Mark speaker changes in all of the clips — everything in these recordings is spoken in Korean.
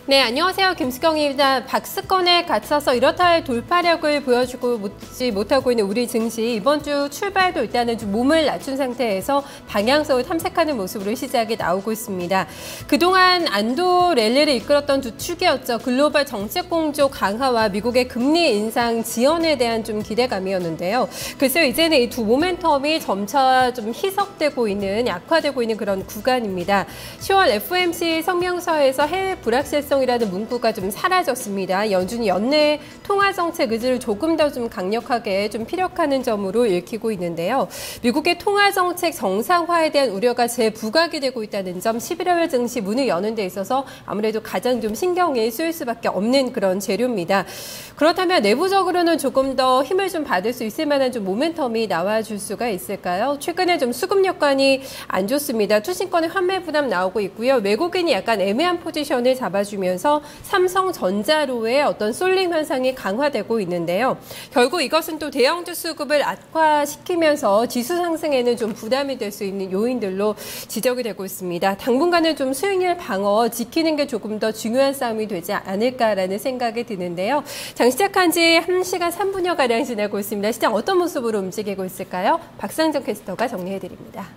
Speaker 1: 네, 안녕하세요. 김수경입니다. 박스권에 갇혀서 이렇다 할 돌파력을 보여주지 못하고 있는 우리 증시. 이번 주 출발도 일단은 좀 몸을 낮춘 상태에서 방향성을 탐색하는 모습으로 시작이 나오고 있습니다. 그동안 안도 랠리를 이끌었던 두 축이었죠. 글로벌 정책 공조 강화와 미국의 금리 인상 지연에 대한 좀 기대감이었는데요. 글쎄요, 이제는 이 두 모멘텀이 점차 좀 희석되고 있는, 약화되고 있는 그런 구간입니다. 10월 FOMC 성명서에서 해외 불확실성 이라는 문구가 좀 사라졌습니다. 연준이 연내 통화 정책 의지를 조금 더 좀 강력하게 좀 피력하는 점으로 읽히고 있는데요. 미국의 통화 정책 정상화에 대한 우려가 재부각이 되고 있다는 점, 11월 증시 문을 여는 데 있어서 아무래도 가장 좀 신경이 쓰일 수밖에 없는 그런 재료입니다. 그렇다면 내부적으로는 조금 더 힘을 좀 받을 수 있을 만한 좀 모멘텀이 나와줄 수가 있을까요? 최근에 좀 수급 여건이 안 좋습니다. 투신권의 환매 부담 나오고 있고요. 외국인이 약간 애매한 포지션을 잡아주면 삼성전자로의 어떤 쏠림 현상이 강화되고 있는데요. 결국 이것은 또 대형주 수급을 악화시키면서 지수 상승에는 좀 부담이 될 수 있는 요인들로 지적이 되고 있습니다. 당분간은 좀 수익률 방어 지키는 게 조금 더 중요한 싸움이 되지 않을까라는 생각이 드는데요. 장 시작한 지 1시간 3분여가량 지나고 있습니다. 시장 어떤 모습으로 움직이고 있을까요? 박상정 캐스터가 정리해드립니다.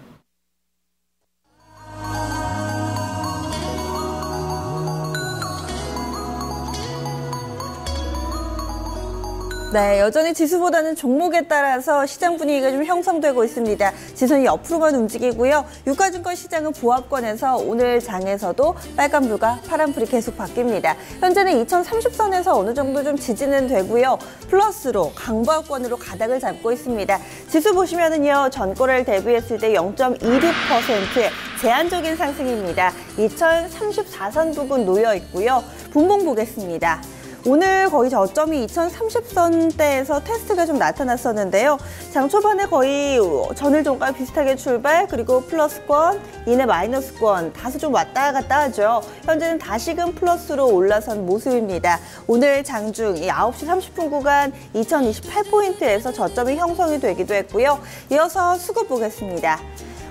Speaker 2: 네, 여전히 지수보다는 종목에 따라서 시장 분위기가 좀 형성되고 있습니다. 지수는 옆으로만 움직이고요. 유가증권 시장은 보합권에서 오늘 장에서도 빨간불과 파란불이 계속 바뀝니다. 현재는 2030선에서 어느 정도 좀 지지는 되고요. 플러스로 강보합권으로 가닥을 잡고 있습니다. 지수 보시면은요, 전고를 대비했을 때 0.26%의 제한적인 상승입니다. 2034선 부근 놓여 있고요. 분봉 보겠습니다. 오늘 거의 저점이 2030선대에서 테스트가 좀 나타났었는데요. 장 초반에 거의 전일 종가 비슷하게 출발, 그리고 플러스권, 이내 마이너스권 다소 좀 왔다 갔다 하죠. 현재는 다시금 플러스로 올라선 모습입니다. 오늘 장중 이 9시 30분 구간 2028포인트에서 저점이 형성이 되기도 했고요. 이어서 수급 보겠습니다.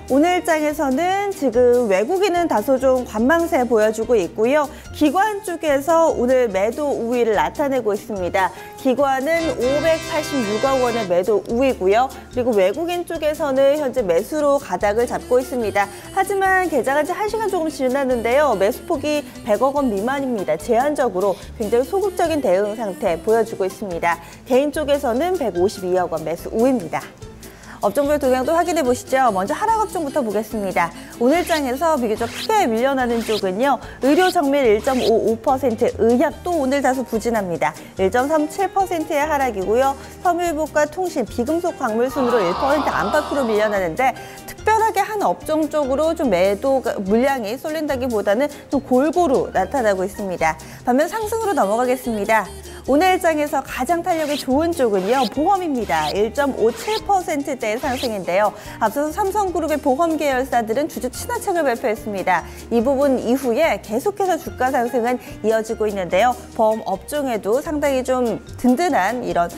Speaker 2: 오늘 장에서는 지금 외국인은 다소 좀 관망세 보여주고 있고요. 기관 쪽에서 오늘 매도 우위를 나타내고 있습니다. 기관은 586억 원의 매도 우위고요. 그리고 외국인 쪽에서는 현재 매수로 가닥을 잡고 있습니다. 하지만 개장한 지 1시간 조금 지났는데요. 매수폭이 100억 원 미만입니다. 제한적으로 굉장히 소극적인 대응 상태 보여주고 있습니다. 개인 쪽에서는 152억 원 매수 우위입니다. 업종별 동향도 확인해 보시죠. 먼저 하락업종부터 보겠습니다. 오늘 장에서 비교적 크게 밀려나는 쪽은요. 의료 정밀 1.55%, 의약도 오늘 다소 부진합니다. 1.37%의 하락이고요. 섬유유복과 통신, 비금속 광물 순으로 1% 안팎으로 밀려나는데 특별하게 한 업종 쪽으로 좀 매도 물량이 쏠린다기보다는 좀 골고루 나타나고 있습니다. 반면 상승으로 넘어가겠습니다. 오늘 장에서 가장 탄력이 좋은 쪽은요, 보험입니다. 1.57%대의 상승인데요. 앞서서 삼성그룹의 보험 계열사들은 주주 친화책을 발표했습니다. 이 부분 이후에 계속해서 주가 상승은 이어지고 있는데요. 보험 업종에도 상당히 좀 든든한 이런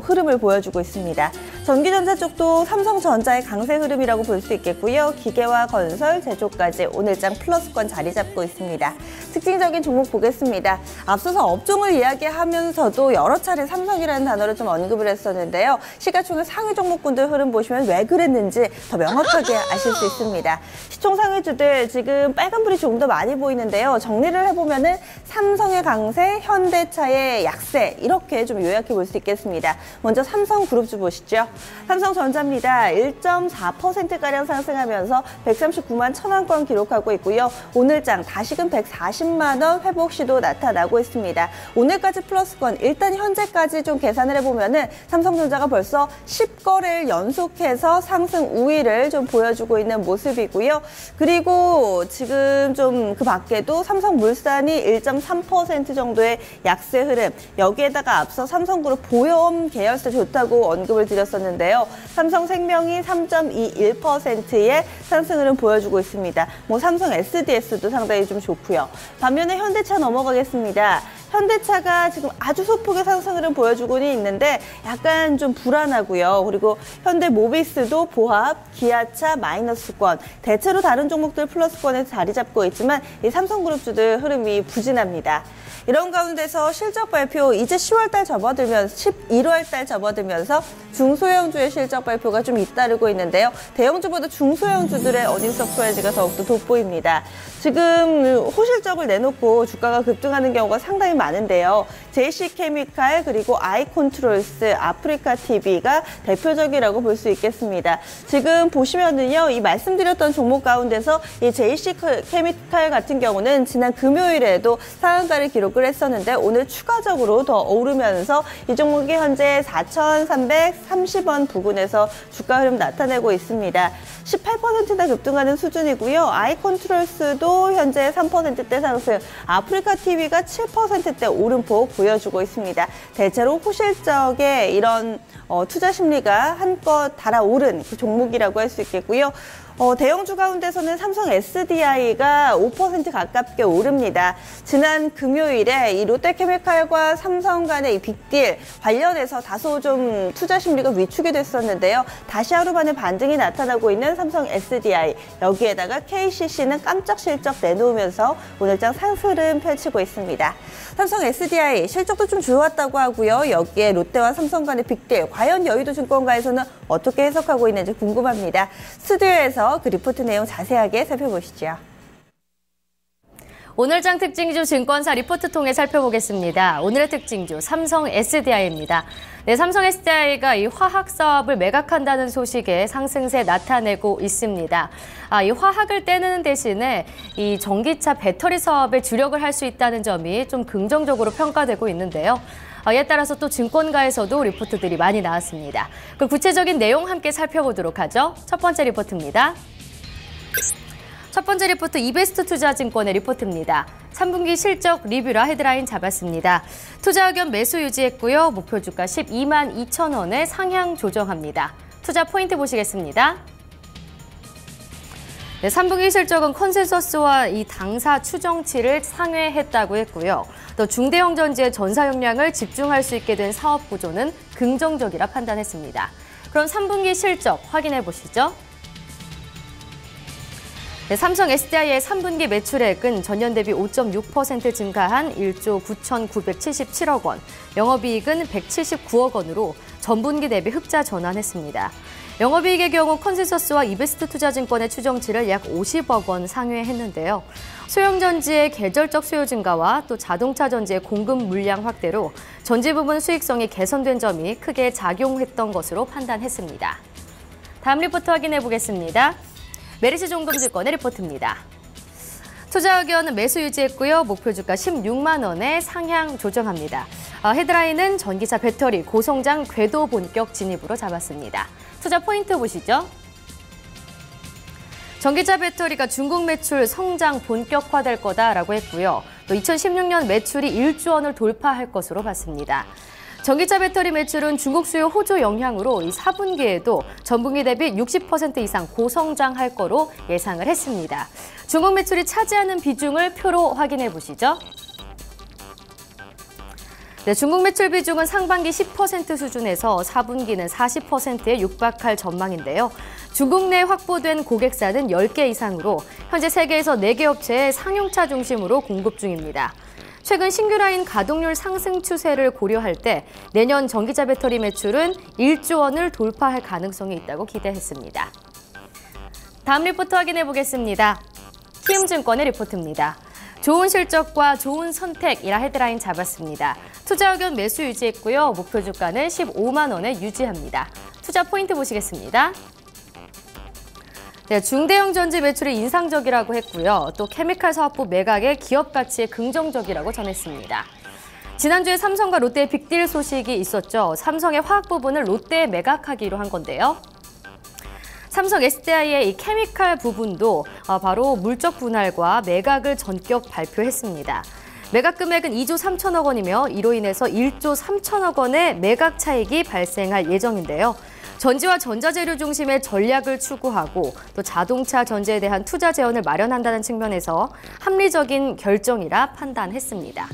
Speaker 2: 흐름을 보여주고 있습니다. 전기전자 쪽도 삼성전자의 강세 흐름이라고 볼 수 있겠고요. 기계와 건설, 제조까지 오늘 장 플러스권 자리 잡고 있습니다. 특징적인 종목 보겠습니다. 앞서서 업종을 이야기하면서도 여러 차례 삼성이라는 단어를 좀 언급을 했었는데요. 시가총액 상위 종목군들 흐름 보시면 왜 그랬는지 더 명확하게 아실 수 있습니다. 시총 상위주들 지금 빨간불이 조금 더 많이 보이는데요. 정리를 해보면은 삼성의 강세, 현대차의 약세 이렇게 좀 요약해 볼 수 있겠습니다. 먼저 삼성그룹주 보시죠. 삼성전자입니다. 1.4%가량 상승하면서 139만 1,000원권 기록하고 있고요. 오늘장 다시금 140만 원 회복 시도 나타나고 있습니다. 오늘까지 플러스권, 일단 현재까지 좀 계산을 해보면은 삼성전자가 벌써 10거래를 연속해서 상승 우위를 좀 보여주고 있는 모습이고요. 그리고 지금 좀 그 밖에도 삼성물산이 1.3% 정도의 약세 흐름, 여기에다가 앞서 삼성그룹 보험 계열사 좋다고 언급을 드렸었는데요. 삼성생명이 3.21%의 상승 흐름 보여주고 있습니다. 삼성 SDS도 상당히 좀 좋고요. 반면에 현대차 넘어가겠습니다. 현대차가 지금 아주 소폭의 상승을 보여주고는 있는데 약간 좀 불안하고요. 그리고 현대모비스도 보합, 기아차 마이너스권, 대체로 다른 종목들 플러스권에 자리 잡고 있지만 이 삼성그룹주들 흐름이 부진합니다. 이런 가운데서 실적 발표 이제 10월달 접어들면서 11월달 접어들면서 중소형주의 실적 발표가 좀 잇따르고 있는데요. 대형주보다 중소형주들의 어닝 서프라이즈가 더욱더 돋보입니다. 지금 호실적을 내놓고 주가가 급등하는 경우가 상당히 많은데요. JC케미칼 그리고 아이컨트롤스, 아프리카TV가 대표적이라고 볼 수 있겠습니다. 지금 보시면은요, 이 말씀드렸던 종목 가운데서 이 JC케미칼 같은 경우는 지난 금요일에도 상한가를 기록을 했었는데 오늘 추가적으로 더 오르면서 이 종목이 현재 4,330원 부근에서 주가 흐름 나타내고 있습니다. 18%나 급등하는 수준이고요. 아이컨트롤스도 현재 3%대 상승, 아프리카TV가 7%대 오름폭 보여주고 있습니다. 대체로 호실적의 이런 투자 심리가 한껏 달아오른 그 종목이라고 할 수 있겠고요. 대형주 가운데서는 삼성 SDI가 5% 가깝게 오릅니다. 지난 금요일에 이 롯데케미칼과 삼성 간의 이 빅딜 관련해서 다소 좀 투자 심리가 위축이 됐었는데요. 다시 하루 만에 반등이 나타나고 있는 삼성 SDI, 여기에다가 KCC는 깜짝 실적 내놓으면서 오늘장 상승을 펼치고 있습니다. 삼성 SDI 실적도 좀 좋았다고 하고요. 여기에 롯데와 삼성 간의 빅딜, 과연 여의도증권가에서는 어떻게 해석하고 있는지 궁금합니다. 스튜디오에서 그 리포트 내용 자세하게 살펴보시죠.
Speaker 3: 오늘장 특징주 증권사 리포트 통해 살펴보겠습니다. 오늘의 특징주 삼성 SDI입니다. 네, 삼성 SDI가 이 화학 사업을 매각한다는 소식에 상승세 나타내고 있습니다. 이 화학을 떼는 대신에 이 전기차 배터리 사업에 주력을 할 수 있다는 점이 좀 긍정적으로 평가되고 있는데요. 이에 따라서 또 증권가에서도 리포트들이 많이 나왔습니다. 그 구체적인 내용 함께 살펴보도록 하죠. 첫 번째 리포트입니다. 첫 번째 리포트 이베스트 투자증권의 리포트입니다. 3분기 실적 리뷰라 헤드라인 잡았습니다. 투자 의견 매수 유지했고요. 목표 주가 12만 2천 원에 상향 조정합니다. 투자 포인트 보시겠습니다. 네, 3분기 실적은 컨센서스와 이 당사 추정치를 상회했다고 했고요. 또 중대형 전지의 전사 역량을 집중할 수 있게 된 사업 구조는 긍정적이라 판단했습니다. 그럼 3분기 실적 확인해 보시죠. 네, 삼성 SDI의 3분기 매출액은 전년 대비 5.6% 증가한 1조 9,977억 원, 영업이익은 179억 원으로 전분기 대비 흑자 전환했습니다. 영업이익의 경우 컨센서스와 이베스트 투자증권의 추정치를 약 50억 원 상회했는데요. 소형전지의 계절적 수요 증가와 또 자동차 전지의 공급 물량 확대로 전지 부분 수익성이 개선된 점이 크게 작용했던 것으로 판단했습니다. 다음 리포트 확인해 보겠습니다. 메리츠 종금증권의 리포트입니다. 투자 의견은 매수 유지했고요. 목표 주가 16만 원에 상향 조정합니다. 헤드라인은 전기차 배터리 고성장 궤도 본격 진입으로 잡았습니다. 투자 포인트 보시죠. 전기차 배터리가 중국 매출 성장 본격화될 거다라고 했고요. 또 2016년 매출이 1조 원을 돌파할 것으로 봤습니다. 전기차 배터리 매출은 중국 수요 호조 영향으로 이 4분기에도 전분기 대비 60% 이상 고성장할 거로 예상을 했습니다. 중국 매출이 차지하는 비중을 표로 확인해 보시죠. 네, 중국 매출 비중은 상반기 10% 수준에서 4분기는 40%에 육박할 전망인데요. 중국 내 확보된 고객사는 10개 이상으로 현재 세계에서 4개 업체의 상용차 중심으로 공급 중입니다. 최근 신규 라인 가동률 상승 추세를 고려할 때 내년 전기차 배터리 매출은 1조 원을 돌파할 가능성이 있다고 기대했습니다. 다음 리포트 확인해 보겠습니다. 키움증권의 리포트입니다. 좋은 실적과 좋은 선택이라 헤드라인 잡았습니다. 투자 의견 매수 유지했고요. 목표 주가는 15만 원에 유지합니다. 투자 포인트 보시겠습니다. 네, 중대형 전지 매출이 인상적이라고 했고요. 또 케미칼 사업부 매각의 기업 가치에 긍정적이라고 전했습니다. 지난주에 삼성과 롯데의 빅딜 소식이 있었죠. 삼성의 화학 부분을 롯데에 매각하기로 한 건데요. 삼성 SDI의 이 케미칼 부분도 바로 물적 분할과 매각을 전격 발표했습니다. 매각 금액은 2조 3천억 원이며 이로 인해서 1조 3천억 원의 매각 차익이 발생할 예정인데요. 전지와 전자재료 중심의 전략을 추구하고 또 자동차 전지에 대한 투자 재원을 마련한다는 측면에서 합리적인 결정이라 판단했습니다.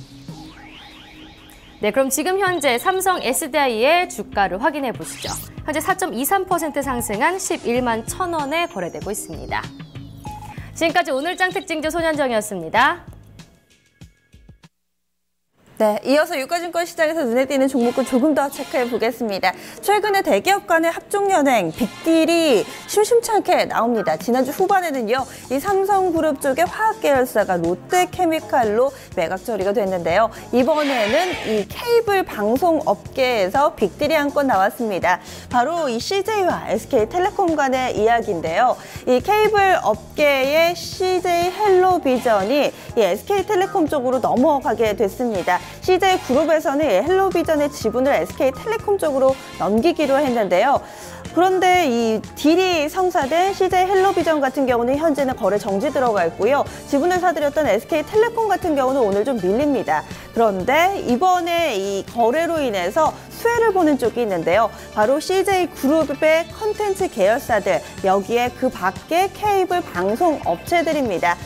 Speaker 3: 네, 그럼 지금 현재 삼성 SDI의 주가를 확인해 보시죠. 현재 4.23% 상승한 11만 1,000원에 거래되고 있습니다. 지금까지 오늘장 특징주 손현정이었습니다.
Speaker 2: 네, 이어서 유가증권 시장에서 눈에 띄는 종목군 조금 더 체크해 보겠습니다. 최근에 대기업 간의 합종연행, 빅딜이 심심치 않게 나옵니다. 지난주 후반에는요, 이 삼성그룹 쪽의 화학계열사가 롯데케미칼로 매각 처리가 됐는데요. 이번에는 이 케이블 방송 업계에서 빅딜이 한 건 나왔습니다. 바로 이 CJ와 SK텔레콤 간의 이야기인데요. 이 케이블 업계의 CJ 헬로비전이 이 SK텔레콤 쪽으로 넘어가게 됐습니다. CJ그룹에서는 헬로비전의 지분을 SK텔레콤 쪽으로 넘기기로 했는데요. 그런데 이 딜이 성사된 CJ 헬로비전 같은 경우는 현재는 거래 정지 들어가 있고요. 지분을 사들였던 SK텔레콤 같은 경우는 오늘 좀 밀립니다. 그런데 이번에 이 거래로 인해서 수혜를 보는 쪽이 있는데요. 바로 CJ그룹의 컨텐츠 계열사들, 여기에 그 밖에 케이블 방송 업체들입니다.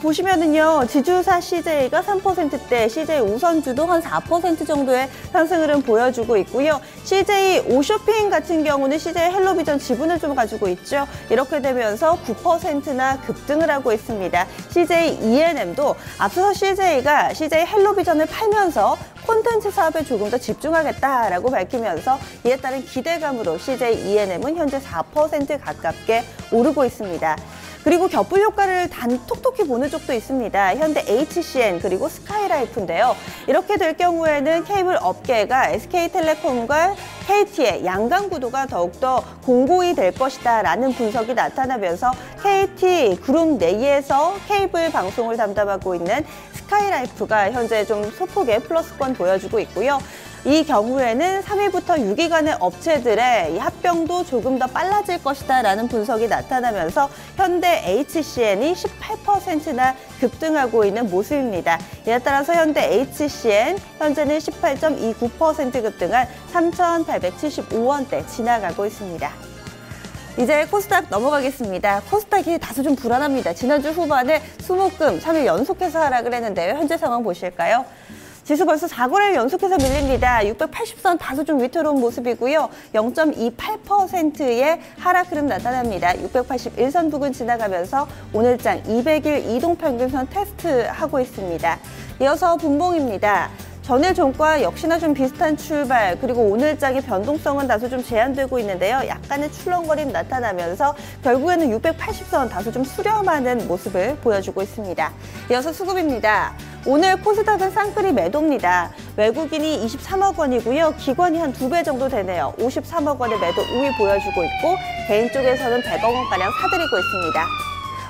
Speaker 2: 보시면은요, 지주사 CJ가 3%대, CJ 우선주도 한 4% 정도의 상승 흐름 보여주고 있고요. CJ 오쇼핑 같은 경우는 CJ 헬로비전 지분을 좀 가지고 있죠. 이렇게 되면서 9%나 급등을 하고 있습니다. CJ ENM도 앞서서 CJ가 CJ 헬로비전을 팔면서 콘텐츠 사업에 조금 더 집중하겠다라고 밝히면서 이에 따른 기대감으로 CJ ENM은 현재 4% 가깝게 오르고 있습니다. 그리고 겹불 효과를 톡톡히 보는 쪽도 있습니다. 현대 HCN 그리고 스카이라이프인데요. 이렇게 될 경우에는 케이블 업계가 SK텔레콤과 KT의 양강 구도가 더욱더 공고히 될 것이다 라는 분석이 나타나면서 KT 그룹 내에서 케이블 방송을 담당하고 있는 스카이라이프가 현재 좀 소폭의 플러스권 보여주고 있고요. 이 경우에는 3위부터 6위 간의 업체들의 이 합병도 조금 더 빨라질 것이다 라는 분석이 나타나면서 현대 HCN이 18%나 급등하고 있는 모습입니다. 이에 따라서 현대 HCN 현재는 18.29% 급등한 3,875원대 지나가고 있습니다. 이제 코스닥 넘어가겠습니다. 코스닥이 다소 좀 불안합니다. 지난주 후반에 수목금 3일 연속해서 하락을 했는데요. 현재 상황 보실까요? 지수 벌써 4거래일 연속해서 밀립니다. 680선 다소 좀 위태로운 모습이고요. 0.28%의 하락 흐름 나타납니다. 681선 부근 지나가면서 오늘장 200일 이동평균선 테스트하고 있습니다. 이어서 분봉입니다. 전일 종가 역시나 좀 비슷한 출발, 그리고 오늘장의 변동성은 다소 좀 제한되고 있는데요. 약간의 출렁거림 나타나면서 결국에는 680선 다소 좀 수렴하는 모습을 보여주고 있습니다. 이어서 수급입니다. 오늘 코스닥은 쌍끌이 매도입니다. 외국인이 23억 원이고요. 기관이 한 2배 정도 되네요. 53억 원의 매도 우위 보여주고 있고 개인 쪽에서는 100억 원가량 사들이고 있습니다.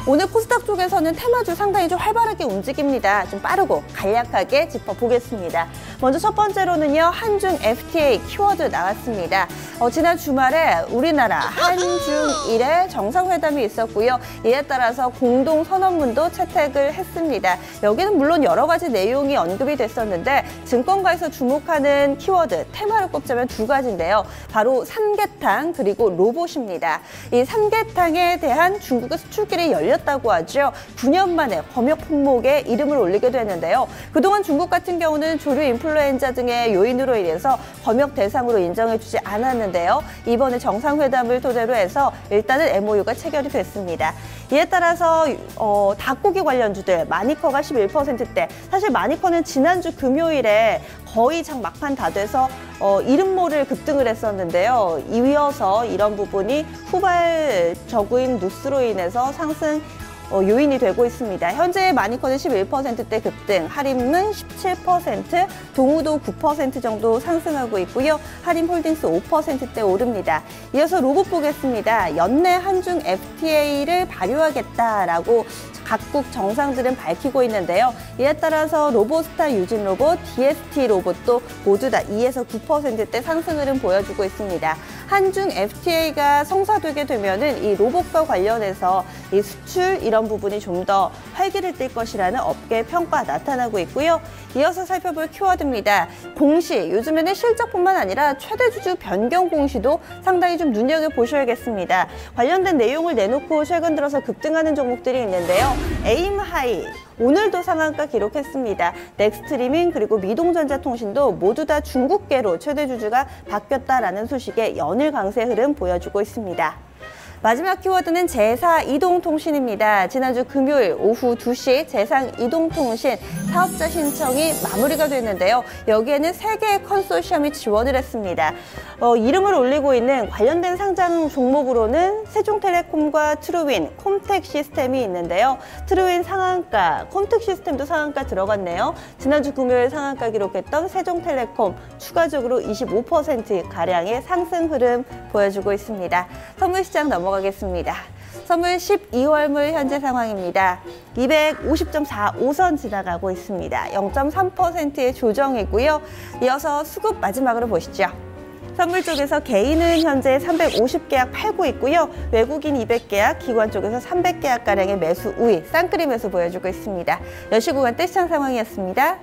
Speaker 2: 오늘 코스닥 쪽에서는 테마주 상당히 좀 활발하게 움직입니다. 좀 빠르고 간략하게 짚어보겠습니다. 먼저 첫 번째로는요, 한중 FTA 키워드 나왔습니다. 지난 주말에 우리나라 한중일의 정상회담이 있었고요. 이에 따라서 공동 선언문도 채택을 했습니다. 여기는 물론 여러 가지 내용이 언급이 됐었는데 증권가에서 주목하는 키워드, 테마를 꼽자면 두 가지인데요. 바로 삼계탕 그리고 로봇입니다. 이 삼계탕에 대한 중국의 수출길이 열렸다고 하죠. 9년 만에 검역 품목에 이름을 올리게 됐는데요. 그동안 중국 같은 경우는 조류 인플루엔자 등의 요인으로 인해서 검역 대상으로 인정해주지 않았는데요. 이번에 정상회담을 토대로 해서 일단은 MOU가 체결이 됐습니다. 이에 따라서 닭고기 관련주들 마니커가 11%대, 사실 마니커는 지난주 금요일에 거의 장 막판 다 돼서 이름모를 급등을 했었는데요. 이어서 이런 부분이 후발적인 뉴스로 인해서 상승 요인이 되고 있습니다. 현재 마니커는 11%대 급등, 하림은 17%, 동우도 9% 정도 상승하고 있고요. 하림홀딩스 5%대 오릅니다. 이어서 로봇 보겠습니다. 연내 한중 FTA를 발효하겠다라고 각국 정상들은 밝히고 있는데요. 이에 따라서 로봇스타 유진 로봇, DST 로봇도 모두 다 2에서 9%대 상승 흐름 보여주고 있습니다. 한중 FTA가 성사되게 되면은 이 로봇과 관련해서 이 수출 이런 부분이 좀 더 활기를 띨 것이라는 업계 평가 나타나고 있고요. 이어서 살펴볼 키워드입니다. 공시, 요즘에는 실적뿐만 아니라 최대 주주 변경 공시도 상당히 좀 눈여겨보셔야겠습니다. 관련된 내용을 내놓고 최근 들어서 급등하는 종목들이 있는데요. 에임하이 오늘도 상한가 기록했습니다. 넥스트리밍 그리고 미동전자통신도 모두 다 중국계로 최대 주주가 바뀌었다라는 소식에 연일 강세 흐름 보여주고 있습니다. 마지막 키워드는 제사이동통신입니다. 지난주 금요일 오후 2시 제상이동통신 사업자 신청이 마무리가 됐는데요. 여기에는 3개의 컨소시엄이 지원을 했습니다. 이름을 올리고 있는 관련된 상장 종목으로는 세종텔레콤과 트루윈, 콤텍시스템이 있는데요. 트루윈 상한가, 콤텍시스템도 상한가 들어갔네요. 지난주 금요일 상한가 기록했던 세종텔레콤 추가적으로 25%가량의 상승 흐름 보여주고 있습니다. 선물시장 넘어가겠습니다. 선물 12월물 현재 상황입니다. 250.45선 지나가고 있습니다. 0.3%의 조정이고요. 이어서 수급 마지막으로 보시죠. 선물 쪽에서 개인은 현재 350계약 팔고 있고요. 외국인 200계약, 기관 쪽에서 300계약가량의 매수 우위, 쌍끌이 매수 보여주고 있습니다. 여시구간 떼시장 상황이었습니다.